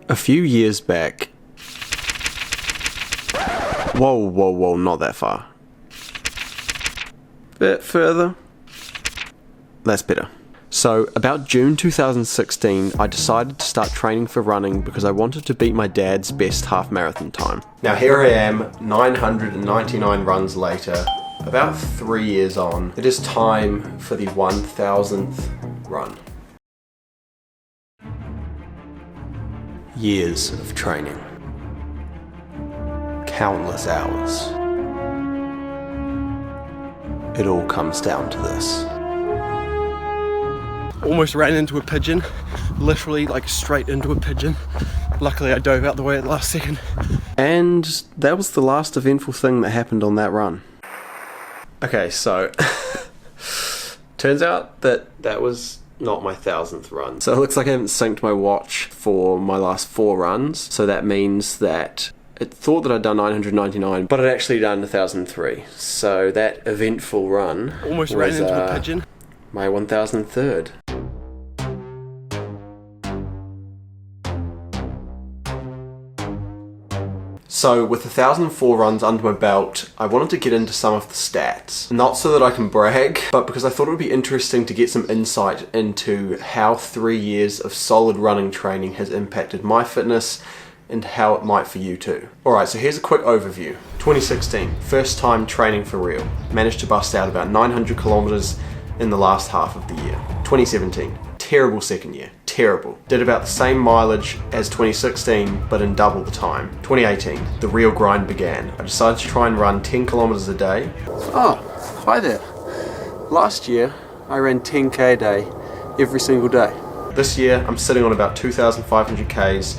A few years back... Whoa, not that far. Bit further. That's better. So, about June 2016, I decided to start training for running because I wanted to beat my dad's best half marathon time. Now here I am, 999 runs later, about 3 years on. It is time for the 1000th run. Years of training. Countless hours. It all comes down to this. Almost ran into a pigeon, literally like straight into a pigeon. Luckily I dove out the way at the last second. And that was the last eventful thing that happened on that run. Okay, so turns out that was not my 1000th run. So it looks like I haven't synced my watch for my last 4 runs. So that means that it thought that I'd done 999, but I'd actually done 1003. So that eventful run almost ran into a pigeon. My 1003rd. So with 1004 runs under my belt, I wanted to get into some of the stats. Not so that I can brag, but because I thought it would be interesting to get some insight into how 3 years of solid running training has impacted my fitness and how it might for you too. Alright, so here's a quick overview. 2016, first time training for real. Managed to bust out about 900 kilometers in the last half of the year. 2017, terrible second year. Terrible. Did about the same mileage as 2016, but in double the time. 2018, the real grind began. I decided to try and run 10 kilometers a day. Oh, hi there. Last year, I ran 10k a day, every single day. This year, I'm sitting on about 2,500 Ks.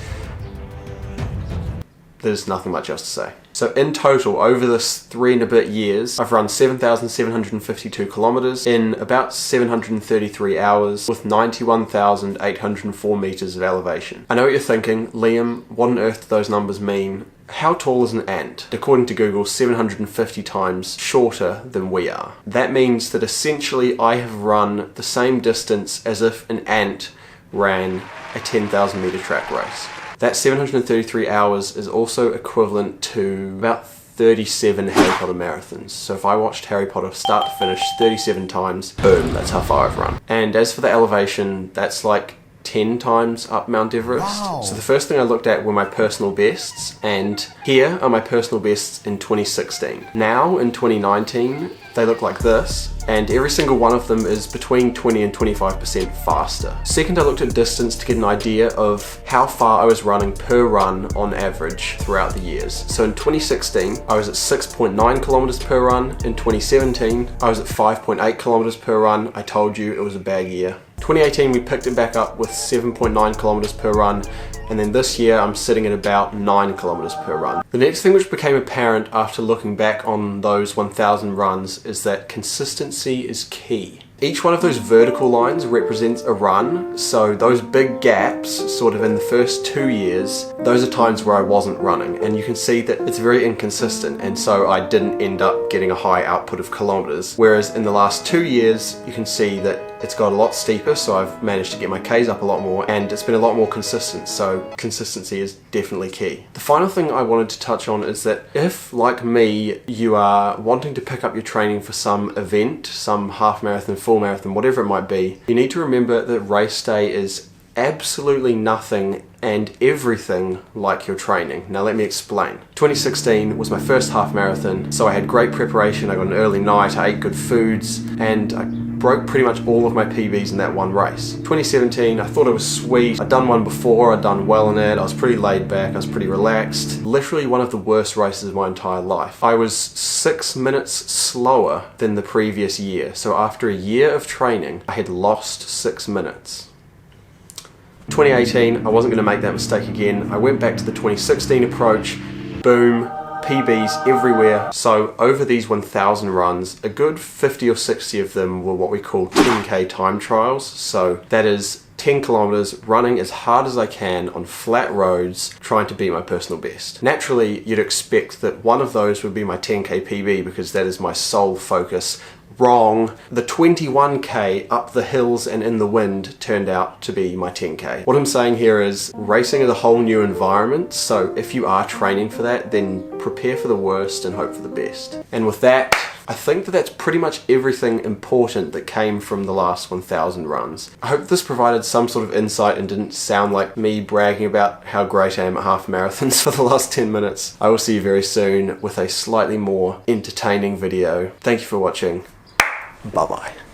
There's nothing much else to say. So in total, over this 3 and a bit years, I've run 7,752 kilometers in about 733 hours with 91,804 meters of elevation. I know what you're thinking, Liam, what on earth do those numbers mean? How tall is an ant? According to Google, 750 times shorter than we are. That means that essentially I have run the same distance as if an ant ran a 10,000 meter track race. That 733 hours is also equivalent to about 37 Harry Potter marathons. So if I watched Harry Potter start to finish 37 times, boom, that's how far I've run. And as for the elevation, that's like 10 times up Mount Everest. Wow. So the first thing I looked at were my personal bests, and here are my personal bests in 2016. Now in 2019, they look like this, and every single one of them is between 20 and 25% faster. Second, I looked at distance to get an idea of how far I was running per run on average throughout the years. So in 2016, I was at 6.9 kilometers per run. In 2017, I was at 5.8 kilometers per run. I told you it was a bad year. 2018, we picked it back up with 7.9 kilometers per run, and then this year I'm sitting at about 9 kilometers per run. The next thing which became apparent after looking back on those 1000 runs is that consistency is key. Each one of those vertical lines represents a run, so those big gaps, sort of in the first 2 years, those are times where I wasn't running, and you can see that it's very inconsistent, and so I didn't end up getting a high output of kilometers. Whereas in the last 2 years, you can see that it's got a lot steeper, so I've managed to get my Ks up a lot more, and it's been a lot more consistent, so consistency is definitely key. The final thing I wanted to touch on is that if, like me, you are wanting to pick up your training for some event, some half marathon, full marathon, whatever it might be, you need to remember that race day is absolutely nothing and everything like your training. Now let me explain. 2016 was my first half marathon, so I had great preparation, I got an early night, I ate good foods, and I broke pretty much all of my PBs in that one race. 2017, I thought it was sweet. I'd done one before, I'd done well in it, I was pretty laid back, I was pretty relaxed. Literally one of the worst races of my entire life. I was 6 minutes slower than the previous year, so after a year of training, I had lost 6 minutes. 2018, I wasn't going to make that mistake again. I went back to the 2016 approach, boom, PBs everywhere. So over these 1000 runs, a good 50 or 60 of them were what we call 10k time trials. So that is 10 kilometers running as hard as I can on flat roads, trying to beat my personal best. Naturally, you'd expect that one of those would be my 10k PB because that is my sole focus wrong. The 21k up the hills and in the wind turned out to be my 10k. What I'm saying here is racing is a whole new environment, so if you are training for that, then prepare for the worst and hope for the best. And with that, I think that that's pretty much everything important that came from the last 1000 runs. I hope this provided some sort of insight and didn't sound like me bragging about how great I am at half marathons for the last 10 minutes. I will see you very soon with a slightly more entertaining video. Thank you for watching. Bye bye.